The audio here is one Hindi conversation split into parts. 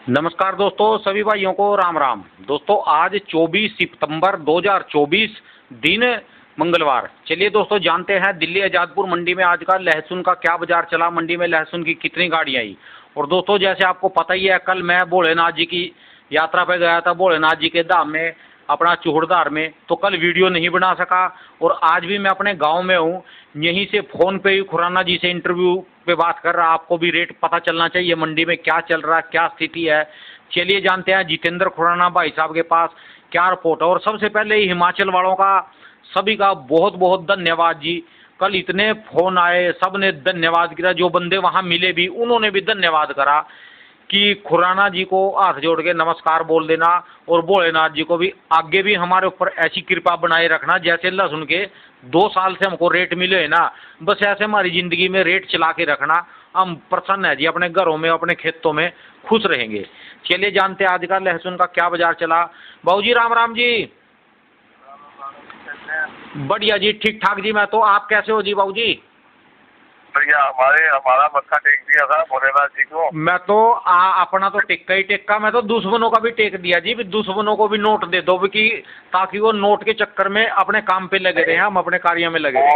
नमस्कार दोस्तों, सभी भाइयों को राम राम। दोस्तों आज 24 सितंबर 2024 दिन मंगलवार। चलिए दोस्तों जानते हैं दिल्ली आजादपुर मंडी में आज का लहसुन का क्या बाजार चला, मंडी में लहसुन की कितनी गाड़ियां आई। और दोस्तों जैसे आपको पता ही है, कल मैं भोलेनाथ जी की यात्रा पे गया था, भोलेनाथ जी के धाम में अपना चूहड़दार में, तो कल वीडियो नहीं बना सका। और आज भी मैं अपने गांव में हूँ, यहीं से फ़ोन पे ही खुराना जी से इंटरव्यू पे बात कर रहा। आपको भी रेट पता चलना चाहिए मंडी में क्या चल रहा है, क्या स्थिति है। चलिए जानते हैं जितेंद्र खुराना भाई साहब के पास क्या रिपोर्ट है। और सबसे पहले ही हिमाचल वालों का सभी का बहुत बहुत धन्यवाद जी। कल इतने फ़ोन आए, सब ने धन्यवाद किया, जो बंदे वहाँ मिले भी उन्होंने भी धन्यवाद करा कि खुराना जी को हाथ जोड़ के नमस्कार बोल देना। और भोलेनाथ जी को भी आगे भी हमारे ऊपर ऐसी कृपा बनाए रखना, जैसे लहसुन के 2 साल से हमको रेट मिले है ना, बस ऐसे हमारी ज़िंदगी में रेट चला के रखना। हम प्रसन्न है जी, अपने घरों में अपने खेतों में खुश रहेंगे। चलिए जानते हैं आज का लहसुन का क्या बाजार चला। बाबू जी राम राम जी। बढ़िया जी, ठीक ठाक जी। मैं तो, आप कैसे हो जी बाबू जी? भैया हमारा मत्था टेक दिया था भोलेनाथ जी को। मैं तो अपना तो टेक्का ही टेक्का, मैं तो दुश्मनों का भी टेक दिया जी, भी दुश्मनों को भी नोट दे दो भी, कि ताकि वो नोट के चक्कर में अपने काम पे लगे रहे, हम अपने कार्य में लगे रहे।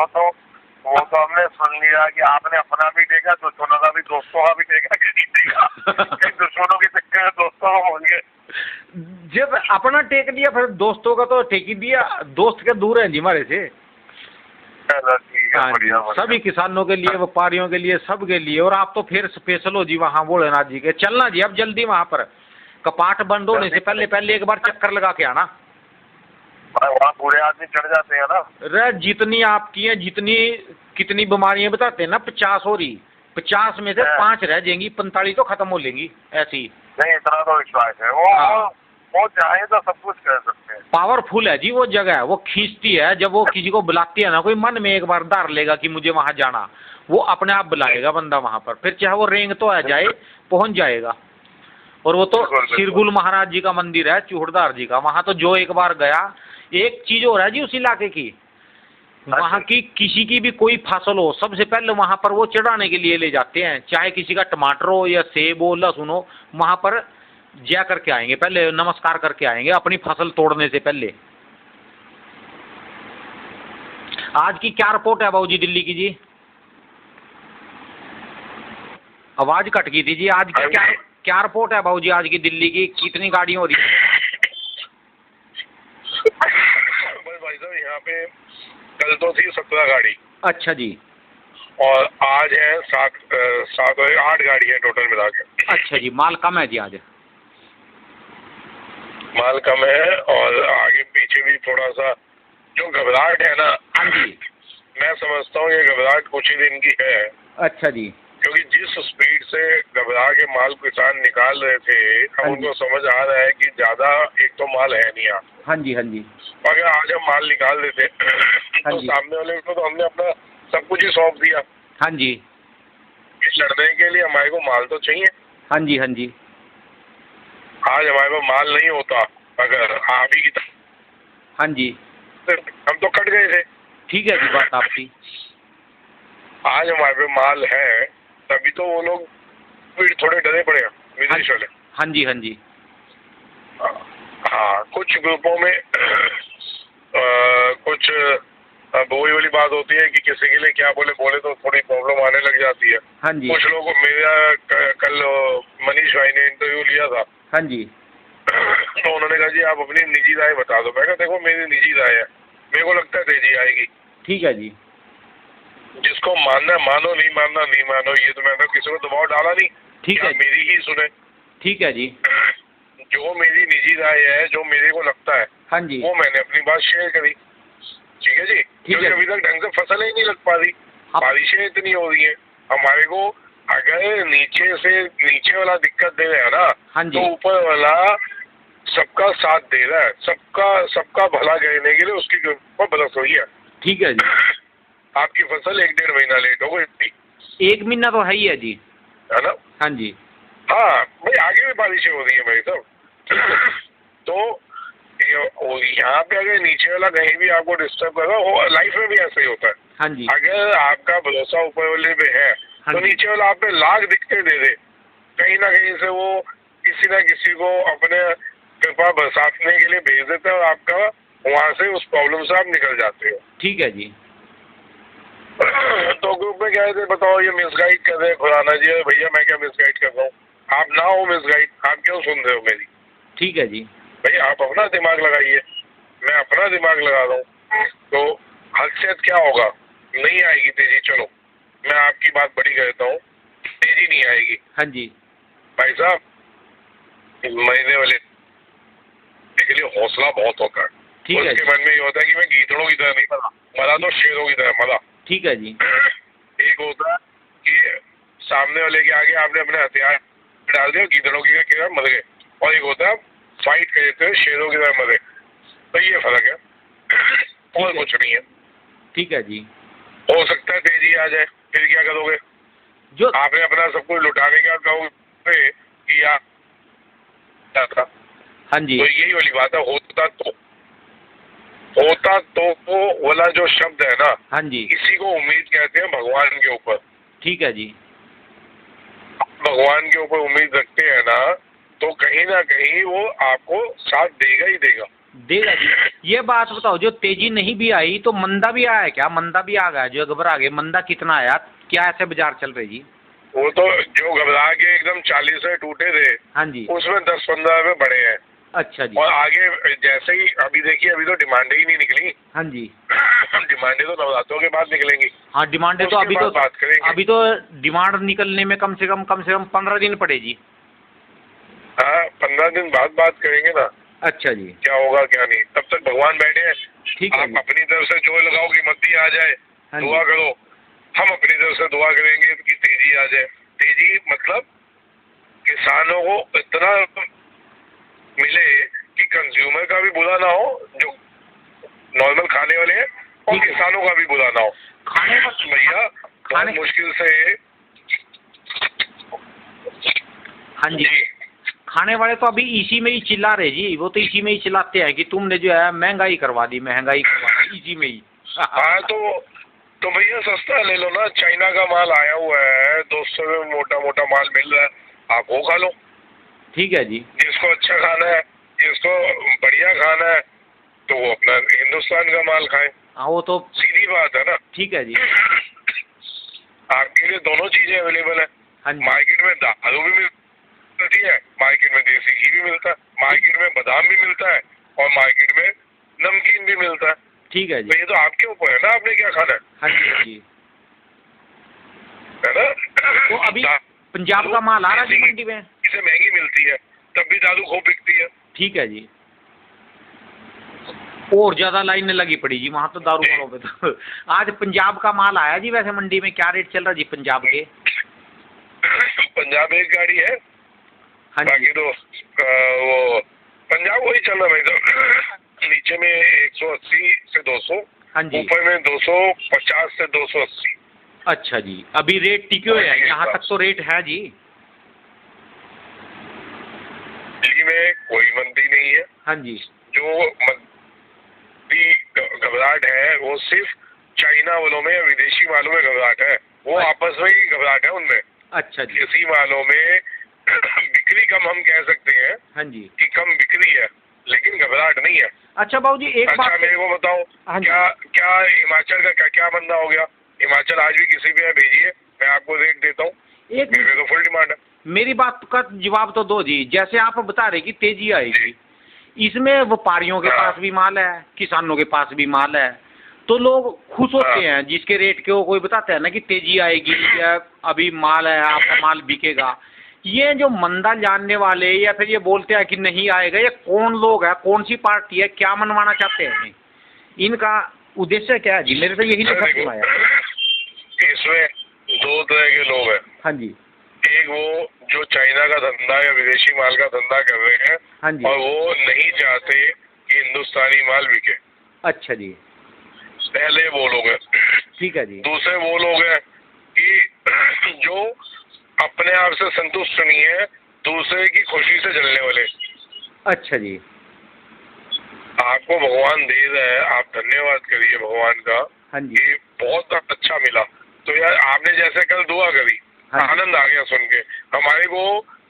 वो तो हमने सुन लिया कि आपने अपना भी टेका, दुश्मनों का भी, दोस्तों का भी टेका कि नहीं टेका। दुश्मनों के चक्कर में दोस्तों को भूल गए। जब अपना टेक दिया फिर दोस्तों का तो टेक ही दिया। दोस्त के दूर है जी हमारे से। बढ़िया, सभी किसानों के लिए, व्यापारियों के लिए, सब के लिए। और आप तो फिर स्पेशल हो जी वहाँ भोलेनाथ जी के। चलना जी अब जल्दी वहाँ पर, कपाट बंद होने से पहले पहले एक बार चक्कर लगा के आना। वहाँ पूरे आदमी चढ़ जाते हैं ना। अरे जितनी आपकी हैं, जितनी कितनी बीमारियां बताते हैं ना, 50 हो रही, 50 में से 5 रह जाएंगी, 45 तो खत्म हो लेंगी ऐसी। नहीं, इतना तो विश्वास है। वो चाहे तो सब कुछ कर सकते हैं। पावरफुल है जी वो जगह, वो खींचती है। जब वो किसी को बुलाती है ना, कोई मन में एक बार धार लेगा कि मुझे वहाँ जाना, वो अपने आप बुलाएगा बंदा वहाँ पर। फिर चाहे वो रेंग तो आ जाए, पहुँच जाएगा। और वो तो सिरगुल महाराज जी का मंदिर है, चूहड़दार जी का। वहाँ तो जो एक बार गया, एक चीज हो रहा है जी उस इलाके की, वहाँ की किसी की भी कोई फसल हो, सबसे पहले वहाँ पर वो चढ़ाने के लिए ले जाते हैं। चाहे किसी का टमाटर हो या सेब हो, लहसुन हो, वहाँ पर जा करके आएंगे, पहले नमस्कार करके आएंगे अपनी फसल तोड़ने से पहले। आज की क्या रिपोर्ट है बाबू जी दिल्ली की जी? आवाज कट गई थी जी। आज की क्या रिपोर्ट है बाबू जी आज की दिल्ली की? कितनी गाड़ियाँ हो रही है? भाई साहब यहाँ पे कल तो थी 17 गाड़ी। अच्छा जी। और आज है 8 गाड़ी है टोटल मिला के। अच्छा जी, माल कम है जी आज? माल कम है। और आगे पीछे भी थोड़ा सा जो घबराहट है ना, हाँ जी, मैं समझता हूँ ये घबराहट कुछ ही दिन की है। अच्छा जी। क्योंकि जिस स्पीड से घबरा के माल किसान निकाल रहे थे, अब उनको समझ आ रहा है कि ज्यादा एक तो माल है नहीं यहाँ। हाँ जी, हाँ जी। अगर आज हम माल निकाल देते तो सामने वाले को तो हमने अपना सब कुछ ही सौंप दिया। हाँ जी। लड़ने के लिए हमारे को माल तो चाहिए। हाँ जी, हाँ जी। आज हमारे पास माल नहीं होता, अगर आप ही की, हाँ जी, हम तो कट गए थे। ठीक है जी बात आपकी। आज हमारे पे माल है, तभी तो वो लोग फिर थोड़े डरे पड़े हैं विदेश वाले। हाँ जी, हाँ जी। हाँ, कुछ ग्रुपों में कुछ वही वाली बात होती है कि किसी के लिए क्या बोले तो थोड़ी प्रॉब्लम आने लग जाती है। हाँ जी। कुछ लोगों, मेरा कल मनीष भाई ने इंटरव्यू लिया था। हाँ जी। तो उन्होंने कहा जी आप अपनी निजी राय बता दो। मैं कहा देखो मेरी निजी राय है, मेरे को लगता है तेजी आएगी। ठीक है जी। जिसको मानना मानो, नहीं मानना नहीं मानो, ये तो मैंने किसी को दबाव डाला नहीं। ठीक है, मेरी ही सुने। ठीक है जी। जो मेरी निजी राय है, जो मेरे को लगता है, हाँ जी, वो मैंने अपनी बात शेयर करी। ठीक है जी। क्योंकि अभी तक ढंग से फसल ही नहीं लग पा रही, बारिशें इतनी हो रही है। हमारे को अगर नीचे वाला दिक्कत दे रहा है ना, हाँ जी, तो ऊपर वाला सबका साथ दे रहा है, सबका भला कहने के लिए उसकी ऊपर बरस रही है। ठीक है जी। आपकी फसल 1-1.5 महीना लेट हो गई। 1 महीना तो है ही है जी, है ना? हाँ जी। हाँ भाई, आगे भी बारिशें हो रही है भाई साहब। तो यहाँ पे अगर नीचे वाला कहीं भी आपको डिस्टर्ब कर रहा हो, लाइफ में भी ऐसा ही होता है। हाँ जी। अगर आपका भरोसा ऊपर वाले पे है, हाँ तो नीचे वाला आप पे लाख दिक्कतें दे दे, कहीं ना कहीं से वो इस किसी ना किसी को अपने कृपा बरसातने के लिए भेज देते हैं और आपका वहाँ से उस प्रॉब्लम से आप निकल जाते हो। ठीक है जी। तो ग्रुप में क्या है, बताओ ये मिसगाइड कर रहे हैं खुराना जी। अरे भैया मैं क्या मिसगाइड कर रहा हूँ, आप ना हो मिसगाइड, आप क्यों सुन रहे हो मेरी? ठीक है जी। भैया आप अपना दिमाग लगाइए, मैं अपना दिमाग लगा रहा हूँ। तो हद क्या होगा, नहीं आएगी तेजी। चलो मैं आपकी बात बड़ी कहता हूँ, तेजी नहीं आएगी। हाँ जी भाई साहब, महीने वाले के लिए हौसला बहुत होता है। ठीक है उसके जी। मन में ये होता है कि मैं गीदड़ों की तरह नहीं मरा, मरा तो शेरों की तरह मरा। ठीक है जी। एक होता है कि सामने वाले के आगे आपने अपने हथियार डाल दिया, गीदड़ों की तरह मर गए, और एक होता है फाइट करते हुए शेरों की तरह मरे। तो ये फर्क है और कुछ नहीं है। ठीक है जी। हो सकता है तेजी आ जाए, फिर क्या करोगे? जो आपने अपना सब कुछ लुटाने का कहोगे कि आप क्या था? हाँ जी। तो यही वाली बात है, होता तो वाला जो शब्द है ना, हाँ जी। इसी को उम्मीद कहते हैं भगवान के ऊपर। ठीक है जी। भगवान के ऊपर उम्मीद रखते हैं ना, तो कहीं ना कहीं वो आपको साथ देगा ही देगा। देगा जी। ये बात बताओ, जो तेजी नहीं भी आई तो मंदा भी आया क्या? मंदा भी आ गया, जो घबरा गए, मंदा कितना आया, क्या ऐसे बाजार चल रहे जी? वो तो जो घबरा के एकदम 40 से टूटे थे, हाँ जी। उसमें 10-15 रुपए बढ़े हैं। अच्छा जी। और आगे जैसे ही अभी देखिए, अभी तो डिमांडें ही नहीं निकली। हाँ जी। डिमांडें तो नवरात्रों के बाद निकलेंगी। हाँ, डिमांडें तो उसके बाद बात करेंगे। अभी तो डिमांड निकलने में कम से कम 15 दिन पड़े जी। हाँ, 15 दिन बाद बात करेंगे ना। अच्छा जी। क्या होगा क्या नहीं, तब तक भगवान बैठे हैं। ठीक है आप जी। अपनी तरफ से जोर लगाओ कि मद्दी आ जाए, हाँ जी। दुआ करो। हम अपनी तरफ से दुआ करेंगे कि तेजी आ जाए। तेजी मतलब किसानों को इतना मिले कि कंज्यूमर का भी बुरा ना हो, जो नॉर्मल खाने वाले हैं, और ठीक है। किसानों का भी बुरा ना हो। खाने भैया बहुत मुश्किल से। हाँ जी। खाने वाले तो अभी इसी में ही चिल्ला रहे जी, वो तो इसी में ही चिल्लाते हैं कि तुमने जो है महंगाई करवा दी, महंगाई करवा दी, इसी में ही। हाँ तो भैया सस्ता ले लो ना, चाइना का माल आया हुआ है, 200 में मोटा मोटा माल मिल रहा है, आप वो खा लो। ठीक है जी। जिसको अच्छा खाना है, जिसको बढ़िया खाना है, तो वो अपना हिंदुस्तान का माल खाए। हाँ, वो तो सीधी बात है ना। ठीक है जी। आपके लिए दोनों चीजें अवेलेबल है। हाँ जी। मार्केट में दारू भी मिलती है, मार्केट में देसी घी भी मिलता है, मार्केट में बादाम भी मिलता है, और मार्केट में नमकीन भी मिलता है। ठीक है जी। तो ये तो आपके ऊपर है ना, आपने क्या खाना है। हाँ जी। है ना? तो अभी पंजाब का माल आ रहा है मंडी में, इसे महंगी मिलती है, तब भी दारू खूब बिकती है। ठीक है जी। और ज्यादा लाइनें लगी पड़ी जी वहाँ तो दारू वालों पे तो। आज पंजाब का माल आया जी, वैसे मंडी में क्या रेट चल रहा जी पंजाब के? पंजाब एक गाड़ी है। हाँ जी। बाकी तो वो पंजाब वही चल रहा है भाई। नीचे में 180 से 200, हाँ जी। ऊपर में 250 से 280। अच्छा जी। अभी रेट टिके हुए हैं, यहाँ तक तो रेट है जी। दिल्ली में कोई मंदी नहीं है। हाँ जी। जो मंदी घबराहट है वो सिर्फ चाइना वालों में, विदेशी मालों में घबराहट है। वो आपस में ही घबराहट है उनमें। अच्छा जी। देसी मालों में बिक्री कम हम कह सकते हैं। हाँ जी। कि कम बिक्री है, लेकिन घबराहट नहीं है। अच्छा बाबू जी, एक अच्छा बात मेरे को बताओ, हाँ जी। क्या हिमाचल का क्या बंदा हो गया? हिमाचल आज भी किसी पे भेजिए, मैं आपको रेट देता हूँ। एक मेरे तो फुल डिमांड है। मेरी बात का जवाब तो दो जी। जैसे आप बता रहे कि तेजी आएगी, इसमें व्यापारियों के पास भी माल है, किसानों के पास भी माल है, तो लोग खुश होते हैं जिसके रेट के वो कोई बताता है ना कि तेजी आएगी या अभी माल है, आपका माल बिकेगा। ये जो मंदा जानने वाले या फिर ये बोलते हैं कि नहीं आएगा, ये कौन लोग है, कौन सी पार्टी है, क्या मनवाना चाहते हैं, इनका उद्देश्य क्या है जी? मेरे तो यही नहीं समझ में आया। इसमें दो तरह के लोग हैं। हाँ जी। एक वो जो चाइना का धंधा या विदेशी माल का धंधा कर रहे हैं, हाँ जी। और वो नहीं चाहते कि हिंदुस्तानी माल बिके। अच्छा जी। पहले वो लोग हैं। ठीक है जी। दूसरे वो लोग हैं कि जो अपने आप से संतुष्ट नहीं है, दूसरे की खुशी से जलने वाले। अच्छा जी। आपको भगवान दे रहा है, आप धन्यवाद करिए भगवान का। हाँ जी। कि बहुत अच्छा मिला। तो यार आपने जैसे कल दुआ करी, हाँ। आनंद आ गया सुन के, हमारे को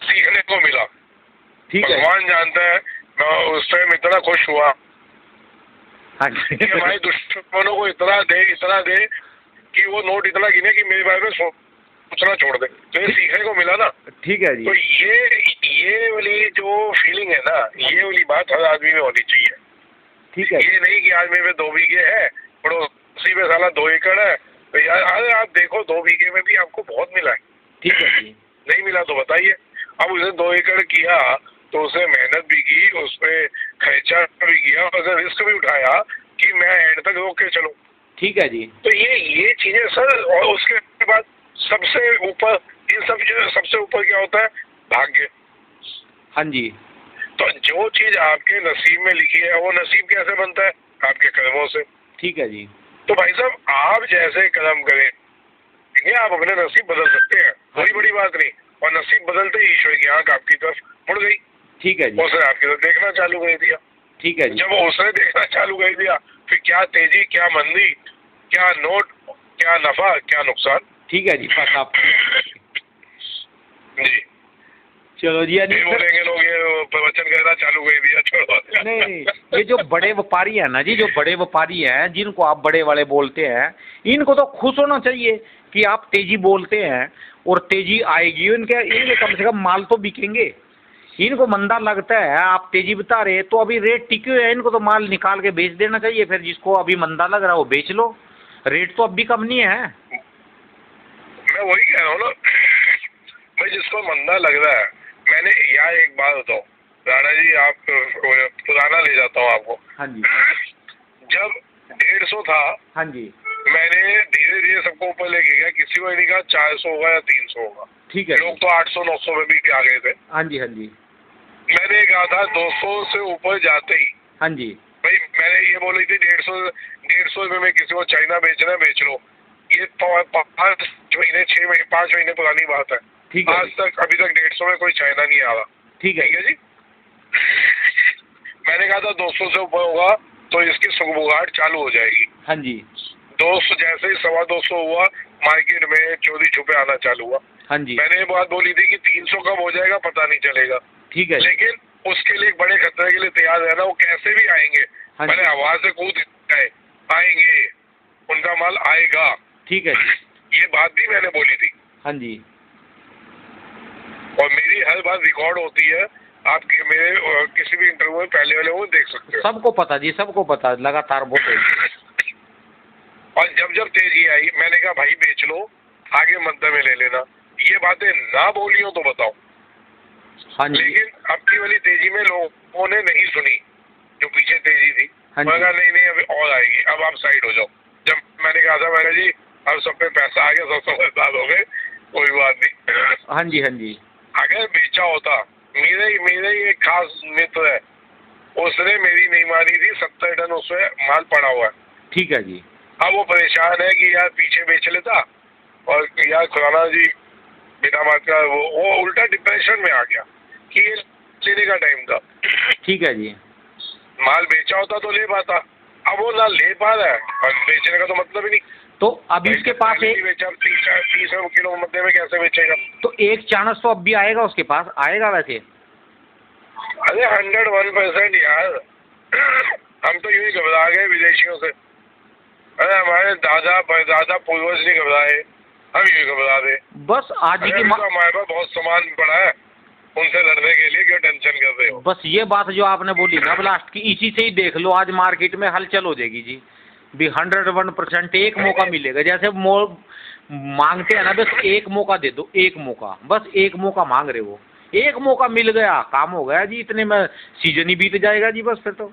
सीखने को मिला। ठीक है। भगवान जानता है मैं उस टाइम इतना खुश हुआ हाँ जी। कि हमारे दुश्मनों को इतना दे कि वो नोट इतना गिने कि मेरे बारे में सोचना छोड़ दे। तो ये सीखने को मिला ना। ठीक है जी। तो ये वाली जो फीलिंग है ना, ये वाली बात हर आदमी में होनी चाहिए। ठीक है। ये नहीं कि आज मेरे पे 2 बीघे है, पड़ोसी में साला 2 एकड़ है, तो यार अरे आप देखो 2 बीघे में भी आपको बहुत मिला है। ठीक है जी। नहीं मिला तो बताइए। अब उसने 2 एकड़ किया तो उसने मेहनत भी की, उसमें खर्चा भी किया, उसने रिस्क भी उठाया कि मैं एंड तक रोक के चलूं। ठीक है जी। तो ये चीजें सर, और उसके बाद सबसे ऊपर इन सब चीजों सबसे ऊपर क्या होता है? भाग्य। हाँ जी। तो जो चीज आपके नसीब में लिखी है वो नसीब कैसे बनता है? आपके कर्मों से। ठीक है जी। तो भाई साहब आप जैसे कर्म करें आप अपने नसीब बदल सकते हैं, कोई बड़ी बात नहीं। और नसीब बदलते ही ईश्वर की आंख आपकी तरफ मुड़ गई। ठीक है जी। उसने आपकी तरफ देखना चालू कर दिया। ठीक है जी। जब उसने देखना चालू कर दिया फिर क्या तेजी, क्या मंदी, क्या नोट, क्या नफा, क्या नुकसान। ठीक है जी। बस आप जी चलो जी। नहीं बोलेंगे लोग ये प्रवचन कहना चालू कर दिया, छोड़ो। नहीं, ये जो बड़े व्यापारी है ना जी, जो बड़े व्यापारी हैं जिनको आप बड़े वाले बोलते हैं, इनको तो खुश होना चाहिए कि आप तेजी बोलते हैं और तेजी आएगी। इनके कम से कम माल तो बिकेंगे। इनको मंदा लगता है, आप तेजी बता रहे तो अभी रेट टिके हुए हैं, इनको तो माल निकाल के बेच देना चाहिए। फिर जिसको अभी मंदा लग रहा है वो बेच लो, रेट तो अब भी कम नहीं है। मैं वही कह रहा हूँ ना भाई, जिसको मंदा लग रहा है। मैंने यार एक बात बताओ राणा जी, आप पुराना ले जाता हूँ आपको। हाँ जी। जब 150 था, हाँ जी। मैंने धीरे धीरे सबको ऊपर लेके गया, किसी को नहीं कहा 400 होगा या 300 होगा। ठीक है। लोग तो 800-900 में भी आ गए थे। हाँ जी। हाँ जी। मैंने कहा था 200 से ऊपर जाते ही, हाँ जी। भाई मैंने ये बोली थी 150 रुपये में किसी को चाइना बेचना बेच लो। ये 5 महीने 6 महीने 5 महीने पुरानी बात है। ठीक है। आज तक अभी तक 150 में कोई चाइना नहीं आ रहा। ठीक है। ठीक है जी। मैंने कहा था 200 से ऊपर होगा तो इसकी सुगबुगाहट चालू हो जाएगी। हाँ जी। 200 जैसे ही 225 हुआ, मार्केट में चोरी छुपे आना चालू हुआ। हाँ जी। मैंने ये बात बोली थी कि 300 कब हो जाएगा पता नहीं चलेगा। ठीक है। लेकिन उसके लिए एक बड़े खतरे के लिए तैयार रहना, वो कैसे भी आएंगे। हाँ मैंने हवा से कूद गए, आएंगे, उनका माल आएगा। ठीक है। ये बात भी मैंने बोली थी। हाँ जी। और मेरी हर बात रिकॉर्ड होती है, आप मेरे किसी भी इंटरव्यू में पहले वाले वो देख सकते हो। सबको पता जी, सबको पता, लगातार बोल। और जब जब तेजी आई मैंने कहा भाई बेच लो, आगे मद्दे में ले लेना। ये बातें ना बोली हो तो बताओ। हाँ जी। लेकिन अब की वाली तेजी में लोगों ने नहीं सुनी, जो पीछे तेजी थी। हाँ मैंने कहा नहीं नहीं अभी और आएगी, अब आप साइड हो जाओ। जब मैंने कहा था मैंने जी अब सब पे पैसा आ गया, सब समझदार हो गए, कोई बात नहीं। हाँ जी। हाँ जी। अगर बेचा होता, मेरे ही एक खास मित्र है, उसने मेरी नहीं मानी थी, 70 टन उसमें माल पड़ा हुआ है। ठीक है जी। अब वो परेशान है कि यार पीछे बेच लेता, और यार खुराना जी बिना बात का वो उल्टा डिप्रेशन में आ गया कि ये लेने का टाइम था। ठीक है जी। माल बेचा होता तो ले पाता, अब वो ना ले पा रहा है और बेचने का तो मतलब ही नहीं। तो अभी उसके पास एक, बेचा 30 किलो मध्य में कैसे बेचेगा? तो एक चाणस तो अब भी आएगा उसके पास, आएगा वैसे। अरे 101% यार। हम तो यूं ही घबरा गए विदेशियों से। अरे हमारे दादा परदादा पूर्वज नहीं घबराए, हम यूं घबरा रहे। बस आज की तो हमारे पास बहुत सामान पड़ा है, उनसे लड़ने के लिए क्यों टेंशन कर रहे हो? बस ये बात जो आपने बोली ना ब्लास्ट की, इसी से ही देख लो आज मार्केट में हलचल हो जाएगी जी। भी 101% एक मौका मिलेगा। जैसे मांगते हैं ना, बस एक मौका दे दो, एक मौका, बस एक मौका मांग रहे हो। एक मौका मिल गया, काम हो गया जी, इतने में सीजन ही बीत जाएगा जी बस फिर तो।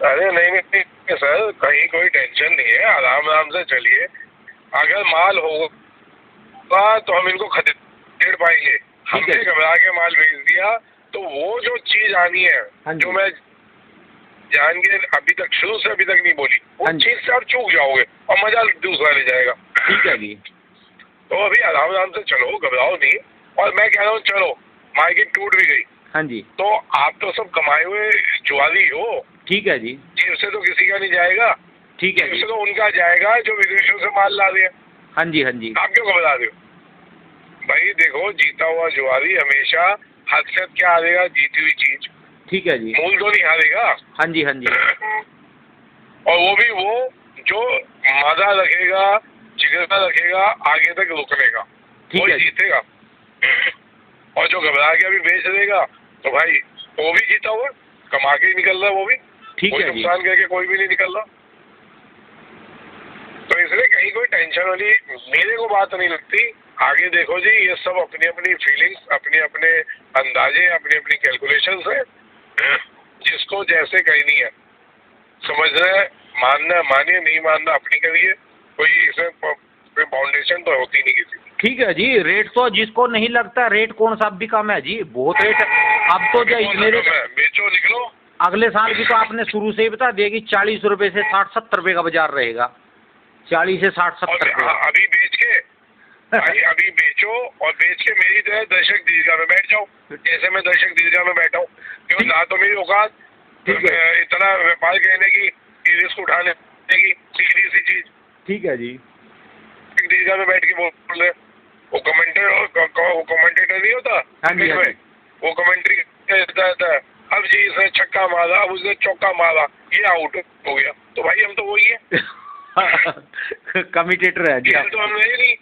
अरे नहीं सर, कहीं कोई टेंशन नहीं है, आराम आराम से चलिए। अगर माल होगा तो हम इनको खरीद पाएंगे। हमने घबरा के माल भेज दिया तो वो जो चीज आनी है, जो मैं जान के शुरू से अभी तक नहीं बोली, वो चीज से आप चूक जाओगे और मजा दूसरा ले जाएगा। ठीक है जी। तो अभी आराम आराम से चलो, घबराओ नहीं। और मैं कह रहा हूँ चलो, मार्केट टूट भी गई। हाँ जी। तो आप तो सब कमाए हुए जुआरी हो। ठीक है जी। जेब से तो किसी का नहीं जाएगा। ठीक है जेब जी। से तो उनका जाएगा जो विदेशों से माल ला रहे हैं। हाँ जी। हाँ जी। आप क्यों घबरा रहे हो? भाई देखो, जीता हुआ जुआरी हमेशा खासियत क्या हारेगा? जीती हुई चीज, ठीक है जी। मूल तो नहीं हारेगा। हाँ जी, हाँ जी। और वो भी वो जो मजा रखेगा, जिगरा रखेगा आगे तक रुकने का, ठीक वही है जी। जीतेगा। और जो घबरा के अभी बेच देगा तो भाई वो भी जीता हुआ, कमा के ही निकल रहा है वो भी, ठीक कोई है जी। नुकसान करके कोई भी नहीं निकल रहा। तो इसलिए कहीं कोई टेंशन वाली मेरे को बात नहीं लगती। आगे देखो जी, ये सब अपनी अपनी फीलिंग्स, अपने अपने अंदाजे, अपनी अपनी कैलकुलेशंस है, जिसको जैसे कहनी है समझ रहे हैं, मानना मानिए, नहीं मानना अपनी करिए, कोई इसमें कोई फाउंडेशन तो होती नहीं किसी। ठीक है जी। रेट तो जिसको नहीं लगता रेट कौन सा भी कम है जी, बहुत रेट। अब तो जो मेरे बेचो निकलो। अगले साल की तो आपने शुरू से ही बता दिया कि 40 रुपए से 60-70 रुपए का बाजार रहेगा, 40 से 60-70 रुपए। अभी बेच के भाई अभी बेचो, और बेच के मेरी तरह दर्शक दीर्घा में बैठ जाओ, जैसे मैं दर्शक दीर्घा में बैठा हूँ। क्यों? ना तो मेरी औकात इतना व्यापार कहने की, रिस्क उठाने की, सीधी सी चीज। ठीक है जी। दीर्घा में बैठ के बोल रहे, वो कमेंटेटर नहीं होता, हाँ जी, हाँ जी। वो कमेंट्री कहता है अब जी इसने छक्का मारा, अब उसने चौका मारा, ये आउट हो गया। तो भाई हम तो वही है। कमिटेटर है जी। तो हम नहीं,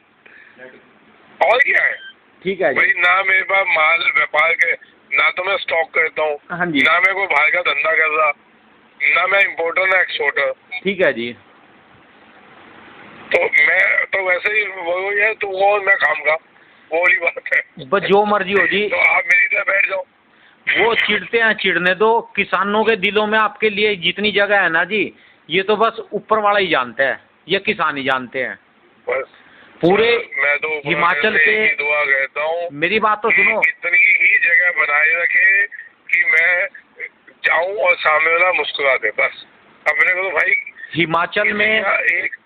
और क्या है? ठीक है जी। भाई ना मेरे पास माल व्यापार के, ना तो मैं स्टॉक करता हूँ, हाँ जी। ना मैं कोई बाहर का धंधा कर रहा, ना मैं इम्पोर्टर ना एक्सपोर्टर। ठीक है जी। तो मैं तो वैसे ही वो है, तो वो मैं काम का, वो वाली बात है। बस जो मर्जी हो जी। तो आप मेरी तरह बैठ जाओ। वो चिढ़ते हैं, चिढ़ने दो। किसानों के दिलों में आपके लिए जितनी जगह है ना जी, ये तो बस ऊपर वाला ही जानता है, ये किसान ही जानते हैं। बस पूरे मैं तो हिमाचल के, दुआ कहता हूँ, मेरी बात तो सुनो, इतनी ही जगह बनाए रखे कि मैं जाऊं और सामने वाला मुस्कुरा दे, बस। अपने को तो भाई हिमाचल में एक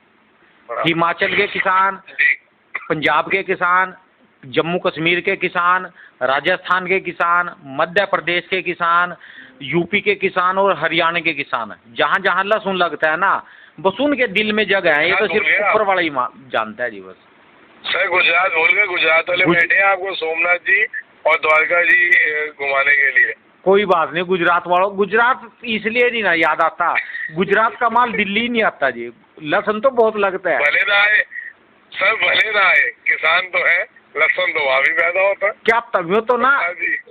हिमाचल के किसान, जी, पंजाब के किसान, जम्मू कश्मीर के किसान, राजस्थान के किसान, मध्य प्रदेश के किसान, यूपी के किसान और हरियाणा के किसान, जहाँ जहाँ लहसुन लगता है ना, बस उनके दिल में जगह है। ये तो सिर्फ ऊपर वाला ही जानता है जी बस। सर गुजरात बोल गए, गुजरात वाले बैठे हैं आपको सोमनाथ जी और द्वारका जी घुमाने के लिए। कोई बात नहीं, गुजरात वालों, गुजरात इसलिए नहीं ना याद आता, गुजरात का माल दिल्ली नहीं आता जी, लहसुन तो बहुत लगता है। भले ना आए सर, भले ना आए, किसान तो है, लहसुन तो वहाँ भी पैदा होता है। क्या तभी तो ना,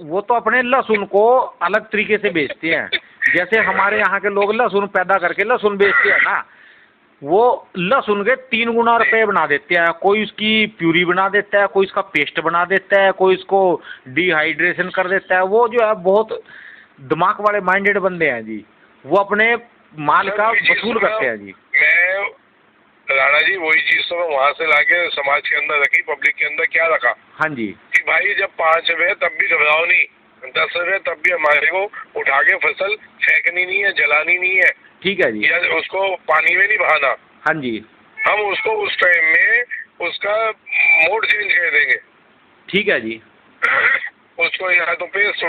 वो तो अपने लहसुन को अलग तरीके से बेचते हैं। जैसे हमारे यहाँ के लोग लहसुन पैदा करके लहसुन बेचते हैं ना, वो लहसुन के 3 गुना रुपए बना देते हैं। कोई उसकी प्यूरी बना देता है, कोई इसका पेस्ट बना देता है, कोई इसको डिहाइड्रेशन कर देता है। वो जो है बहुत दिमाग वाले माइंडेड बंदे हैं जी, वो अपने माल का वसूल करते हैं जी। मैं राणा जी वही चीज तो मैं वहाँ से लाके समाज के अंदर रखी, पब्लिक के अंदर क्या रखा। हाँ जी। कि भाई जब 5 रुपए तब भी घबराओ नहीं, 10 रुपए तब भी हमारे को उठा के फसल फेंकनी नहीं है, जलानी नहीं है। ठीक है जी। या उसको पानी में नहीं बहाना। हाँ जी। हम उसको उस टाइम में उसका मोड चेंज कर देंगे। ठीक है जी। उसको या तो पेस्ट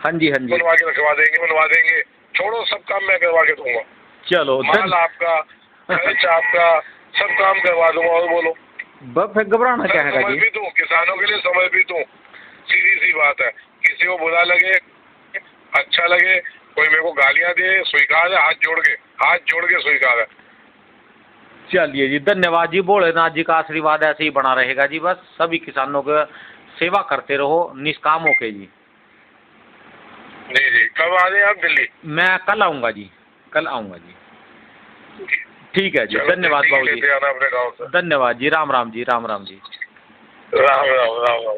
हाँ जी, हाँ जी, बनवा देंगे, छोड़ो सब काम मैं करवा के दूंगा। चलो माल आपका, खर्च आपका, सब काम करवा दूंगा। और बोलो, फिर घबराना क्या है जी। समर्पित हूँ, किसानों के लिए समर्पित हूँ, सीधी सी बात है। किसी को बुरा लगे, अच्छा लगे, कोई मेरे को गालियां दे, स्वीकार है, हाथ जोड़ के स्वीकार है। चलिए जी, धन्यवाद जी। भोलेनाथ जी का आशीर्वाद ऐसे ही बना रहेगा जी। बस सभी किसानों का सेवा करते रहो निष्काम होके जी। जी, कब आ रहे हैं आप दिल्ली? मैं कल आऊँगा जी, कल आऊँगा जी। ठीक है जी, धन्यवाद बाबू जी। अपने गाँव से। धन्यवाद जी, राम राम जी, राम राम जी। राम राम।